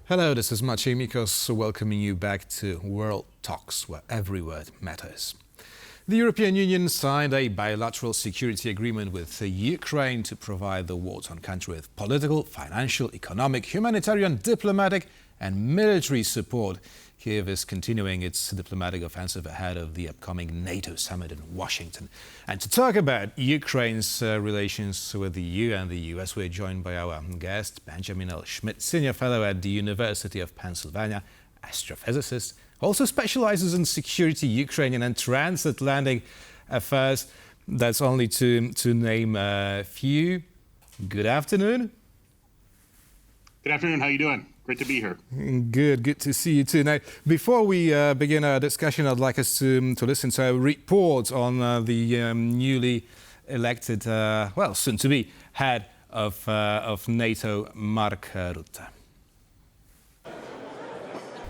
Hello, this is Maciej Mikos, welcoming you back to World Talks, where every word matters. The European Union signed a bilateral security agreement with Ukraine to provide the war-torn country with political, financial, economic, humanitarian, diplomatic and military support. Kyiv is continuing its diplomatic offensive ahead of the upcoming NATO summit in Washington. And to talk about Ukraine's relations with the EU and the US, we're joined by our guest, Benjamin L. Schmitt, Senior Fellow at the University of Pennsylvania, astrophysicist, also specializes in security, Ukrainian and transatlantic affairs. That's only to name a few. Good afternoon. Good afternoon. How are you doing? Great to be here. Good to see you too. Now, before we begin our discussion, I'd like us to listen to a report on the newly elected, soon to be head of NATO, Mark Rutte.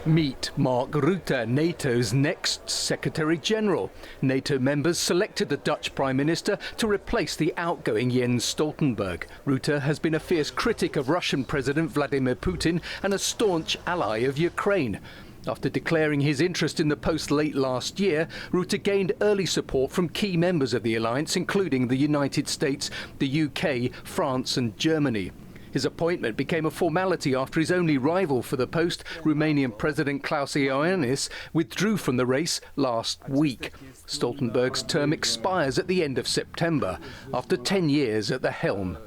Meet Mark Rutte, NATO's next Secretary-General. NATO members selected the Dutch Prime Minister to replace the outgoing Jens Stoltenberg. Rutte has been a fierce critic of Russian President Vladimir Putin and a staunch ally of Ukraine. After declaring his interest in the post late last year, Rutte gained early support from key members of the alliance, including the United States, the UK, France and Germany. His appointment became a formality after his only rival for the post, Romanian President Klaus Iohannis, withdrew from the race last week. Stoltenberg's term expires at the end of September, after 10 years at the helm.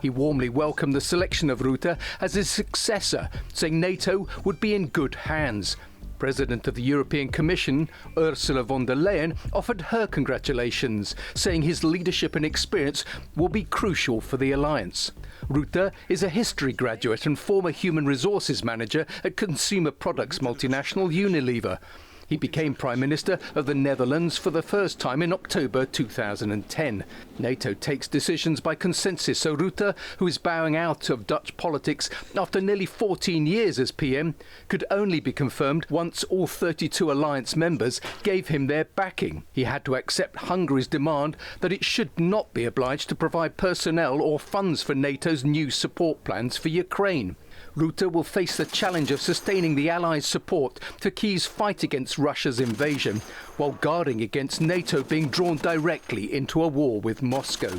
He warmly welcomed the selection of Rutte as his successor, saying NATO would be in good hands. President of the European Commission, Ursula von der Leyen, offered her congratulations, saying his leadership and experience will be crucial for the alliance. Rutte is a history graduate and former human resources manager at consumer products multinational Unilever. He became Prime Minister of the Netherlands for the first time in October 2010. NATO takes decisions by consensus, so Rutte, who is bowing out of Dutch politics after nearly 14 years as PM, could only be confirmed once all 32 alliance members gave him their backing. He had to accept Hungary's demand that it should not be obliged to provide personnel or funds for NATO's new support plans for Ukraine. Rutte will face the challenge of sustaining the Allies' support for Kyiv's fight against Russia's invasion, while guarding against NATO being drawn directly into a war with Moscow.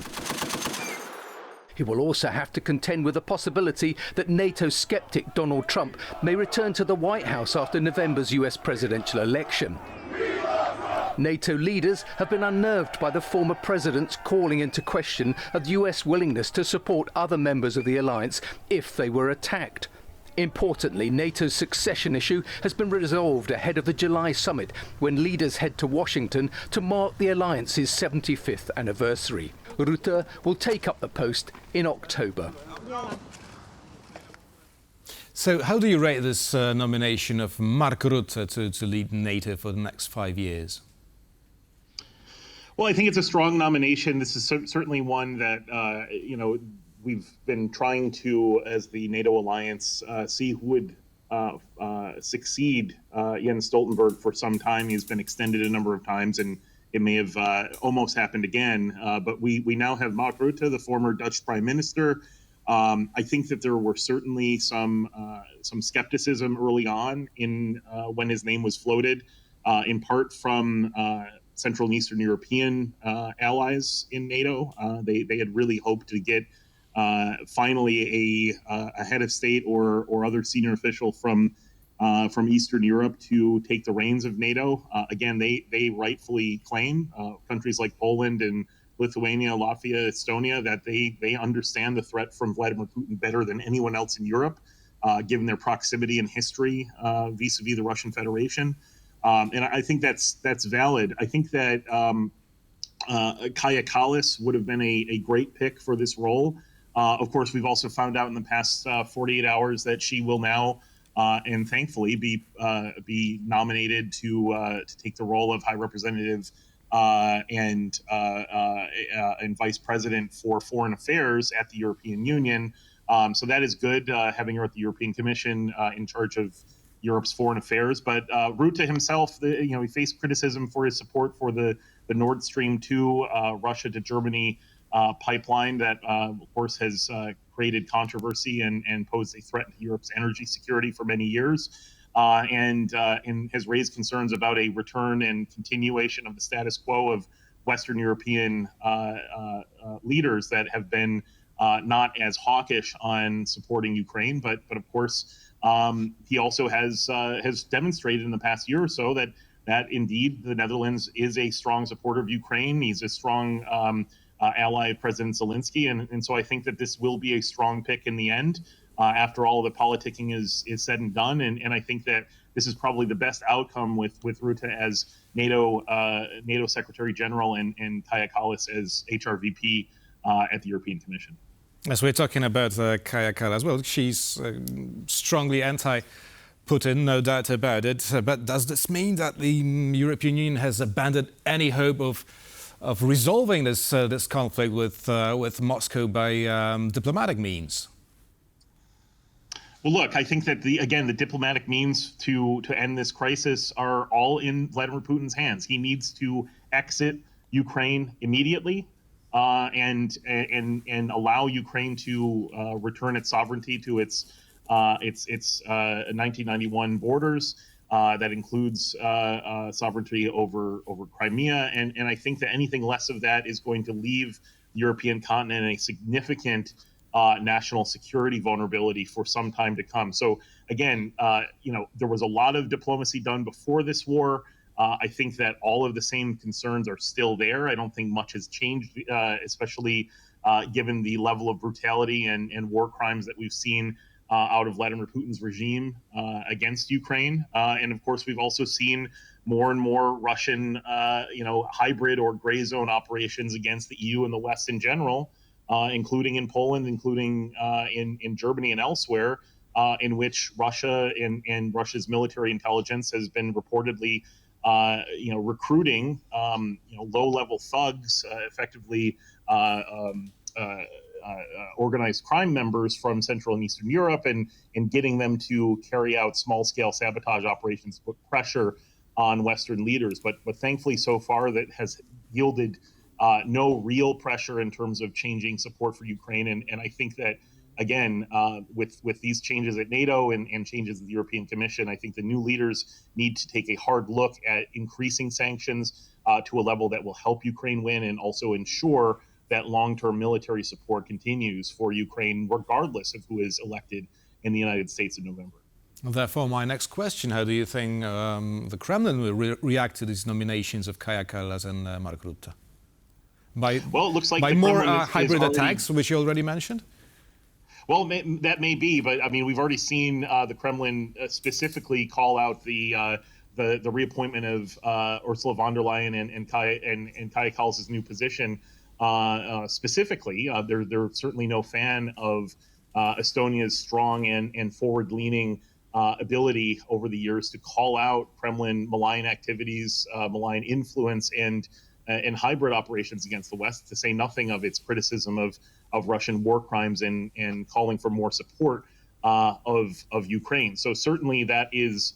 He will also have to contend with the possibility that NATO skeptic Donald Trump may return to the White House after November's US presidential election. NATO leaders have been unnerved by the former president's calling into question of the US willingness to support other members of the alliance if they were attacked. Importantly, NATO's succession issue has been resolved ahead of the July summit, when leaders head to Washington to mark the alliance's 75th anniversary. Rutte will take up the post in October. So how do you rate this nomination of Mark Rutte to lead NATO for the next 5 years? Well, I think it's a strong nomination. This is certainly one that, we've been trying to, as the NATO alliance, see who would succeed Jens Stoltenberg for some time. He's been extended a number of times, and it may have almost happened again. But we now have Mark Rutte, the former Dutch Prime Minister. I think that there were certainly some skepticism early on in when his name was floated, in part from Central and Eastern European allies in NATO. They had really hoped to get finally a head of state or other senior official from Eastern Europe to take the reins of NATO. Again, they rightfully claim, countries like Poland and Lithuania, Latvia, Estonia, that they understand the threat from Vladimir Putin better than anyone else in Europe, given their proximity and history vis-a-vis the Russian Federation. And I think that's valid. I think that Kaja Kallas would have been a great pick for this role. Of course, we've also found out in the past 48 hours that she will now, and thankfully, be nominated to take the role of High Representative and Vice President for Foreign Affairs at the European Union. So that is good, having her at the European Commission in charge of Europe's foreign affairs. But Rutte himself, he faced criticism for his support for the Nord Stream 2 Russia to Germany pipeline that, of course, has created controversy and posed a threat to Europe's energy security for many years, and has raised concerns about a return and continuation of the status quo of Western European leaders that have been not as hawkish on supporting Ukraine. But of course, he also has demonstrated in the past year or so that indeed the Netherlands is a strong supporter of Ukraine. He's a strong ally of President Zelensky, and so I think that this will be a strong pick in the end. After all the politicking is said and done, and I think that this is probably the best outcome with Rutte as NATO Secretary General and Kaja Kallas as HRVP at the European Commission. As we're talking about Kaja Kallas as well, she's strongly anti-Putin, no doubt about it. But does this mean that the European Union has abandoned any hope of resolving this conflict with Moscow by diplomatic means? Well, look, I think that the diplomatic means to end this crisis are all in Vladimir Putin's hands. He needs to exit Ukraine immediately and allow Ukraine to return its sovereignty to its 1991 borders. That includes sovereignty over Crimea, and I think that anything less of that is going to leave the European continent in a significant national security vulnerability for some time to come. So again, there was a lot of diplomacy done before this war. I think that all of the same concerns are still there. I don't think much has changed, especially given the level of brutality and war crimes that we've seen out of Vladimir Putin's regime against Ukraine. And of course, we've also seen more and more Russian, hybrid or gray zone operations against the EU and the West in general, including in Poland, including in Germany and elsewhere, in which Russia and Russia's military intelligence has been reportedly, recruiting, low-level thugs, effectively organized crime members from Central and Eastern Europe, and getting them to carry out small-scale sabotage operations to put pressure on Western leaders. But thankfully, so far, that has yielded no real pressure in terms of changing support for Ukraine. And I think that, again, with these changes at NATO and changes at the European Commission, I think the new leaders need to take a hard look at increasing sanctions to a level that will help Ukraine win and also ensure that long-term military support continues for Ukraine, regardless of who is elected in the United States in November. Therefore, my next question, how do you think the Kremlin will react to these nominations of Kaja Kallas and Mark Rutte? It looks like by more hybrid attacks, which you already mentioned? Well, that may be, but I mean, we've already seen the Kremlin specifically call out the reappointment of Ursula von der Leyen and Kaja Kallas' new position. Specifically, they're certainly no fan of Estonia's strong and forward-leaning ability over the years to call out Kremlin malign activities, malign influence, and hybrid operations against the West, to say nothing of its criticism of Russian war crimes and calling for more support of Ukraine. So certainly that is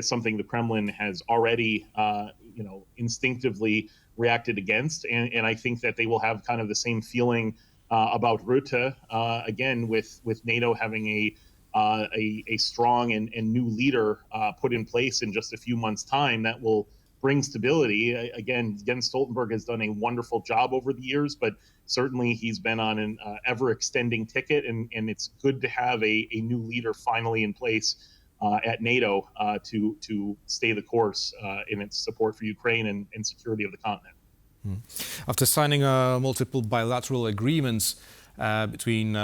something the Kremlin has already instinctively reacted against, and I think that they will have kind of the same feeling about Rutte, again with NATO having a strong and new leader put in place in just a few months' time that will bring stability. Again, Jens Stoltenberg has done a wonderful job over the years, but certainly he's been on an ever-extending ticket, and it's good to have a new leader finally in place at NATO to stay the course in its support for Ukraine and security of the continent. After signing multiple bilateral agreements between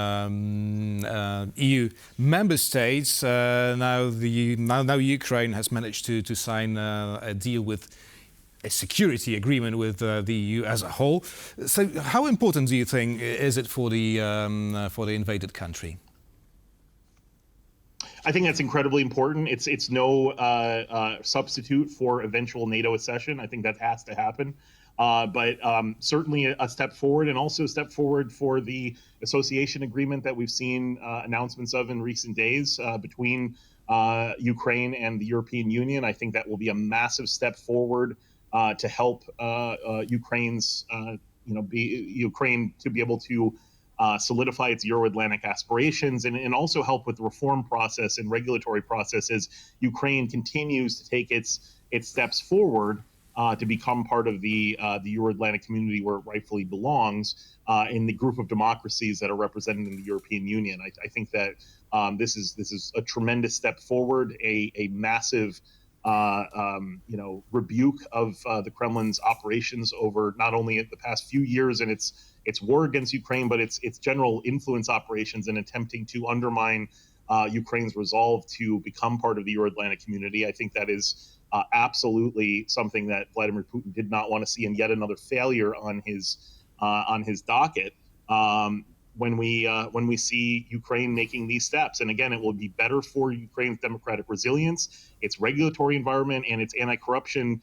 EU member states, now Ukraine has managed to sign a deal with a security agreement with the EU as a whole. So, how important do you think is it for the invaded country? I think that's incredibly important. It's no substitute for eventual NATO accession. I think that has to happen. But certainly a step forward, and also a step forward for the association agreement that we've seen announcements of in recent days between Ukraine and the European Union. I think that will be a massive step forward to help Ukraine to be able to solidify its Euro-Atlantic aspirations and also help with the reform process and regulatory process as Ukraine continues to take its steps forward to become part of the Euro-Atlantic community where it rightfully belongs in the group of democracies that are represented in the European Union. I think that this is a tremendous step forward, a massive rebuke of the Kremlin's operations over not only the past few years and its war against Ukraine, but its general influence operations in attempting to undermine Ukraine's resolve to become part of the Euro-Atlantic community. I think that is absolutely something that Vladimir Putin did not want to see, and yet another failure on his docket. When we see Ukraine making these steps, and again, it will be better for Ukraine's democratic resilience, its regulatory environment, and its anti-corruption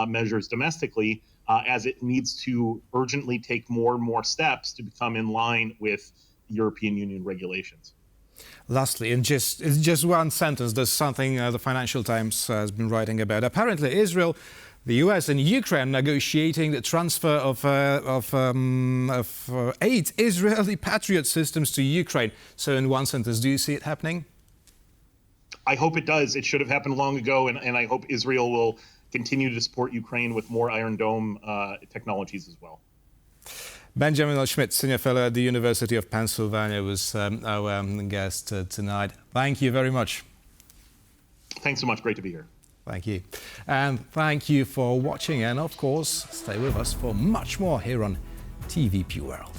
measures domestically, as it needs to urgently take more and more steps to become in line with European Union regulations. Lastly, in just one sentence, there's something the Financial Times has been writing about. Apparently, Israel, the US and Ukraine negotiating the transfer of 8 Israeli Patriot systems to Ukraine. So in one sentence, do you see it happening? I hope it does. It should have happened long ago, and I hope Israel will continue to support Ukraine with more Iron Dome technologies as well. Benjamin Schmitt, Senior Fellow at the University of Pennsylvania, was our guest tonight. Thank you very much. Thanks so much. Great to be here. Thank you. And thank you for watching. And of course, stay with us for much more here on TVP World.